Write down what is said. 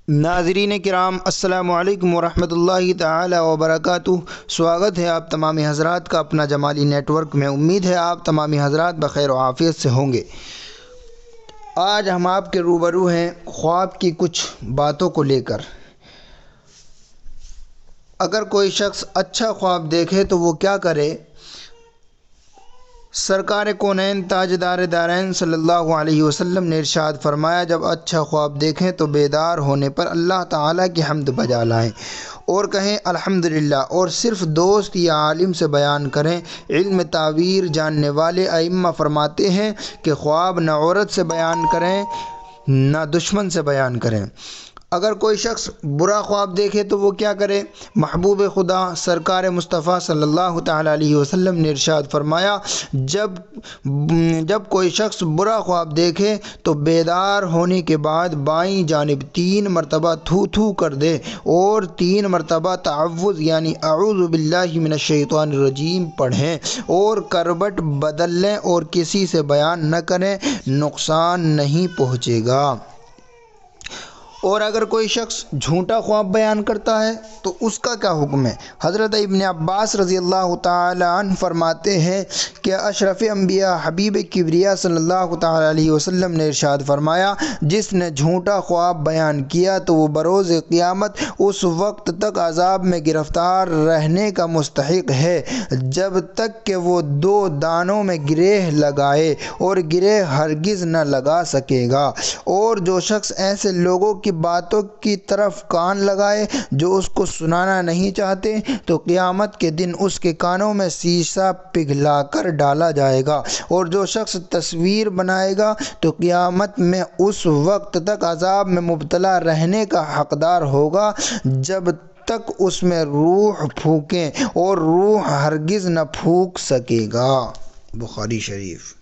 ناظرین کرام، السلام علیکم ورحمۃ اللہ تعالی وبرکاتہ۔ سواگت ہے آپ تمامی حضرات کا اپنا جمالی نیٹ ورک میں۔ امید ہے آپ تمامی حضرات بخیر و عافیت سے ہوں گے۔ آج ہم آپ کے روبرو ہیں خواب کی کچھ باتوں کو لے کر۔ اگر کوئی شخص اچھا خواب دیکھے تو وہ کیا کرے؟ سرکار کونین تاجدار دارین صلی اللہ علیہ وسلم نے ارشاد فرمایا، جب اچھا خواب دیکھیں تو بیدار ہونے پر اللہ تعالیٰ کی حمد بجا لائیں اور کہیں الحمدللہ، اور صرف دوست یا عالم سے بیان کریں۔ علم تعبیر جاننے والے ائمہ فرماتے ہیں کہ خواب نہ عورت سے بیان کریں نہ دشمن سے بیان کریں۔ اگر کوئی شخص برا خواب دیکھے تو وہ کیا کرے؟ محبوب خدا سرکار مصطفیٰ صلی اللہ تعالیٰ علیہ وسلم نے ارشاد فرمایا، جب کوئی شخص برا خواب دیکھے تو بیدار ہونے کے بعد بائیں جانب 3 مرتبہ تھو تھو کر دے اور 3 مرتبہ تعوذ یعنی اعوذ باللہ من الشیطان الرجیم پڑھیں اور کروٹ بدل لیں اور کسی سے بیان نہ کریں، نقصان نہیں پہنچے گا۔ اور اگر کوئی شخص جھوٹا خواب بیان کرتا ہے تو اس کا کیا حکم ہے؟ حضرت ابن عباس رضی اللہ تعالیٰ عنہ فرماتے ہیں کہ اشرف انبیاء حبیب کبریا صلی اللہ تعالیٰ علیہ وسلم نے ارشاد فرمایا، جس نے جھوٹا خواب بیان کیا تو وہ بروز قیامت اس وقت تک عذاب میں گرفتار رہنے کا مستحق ہے جب تک کہ وہ 2 دانوں میں گرہ لگائے، اور گرہ ہرگز نہ لگا سکے گا۔ اور جو شخص ایسے لوگوں کی باتوں کی طرف کان لگائے جو اس کو سنانا نہیں چاہتے تو قیامت کے دن اس کے کانوں میں شیشہ پگھلا کر ڈالا جائے گا، اور جو شخص تصویر بنائے گا تو قیامت میں اس وقت تک عذاب میں مبتلا رہنے کا حقدار ہوگا جب تک اس میں روح پھونکیں، اور روح ہرگز نہ پھونک سکے گا۔ بخاری شریف۔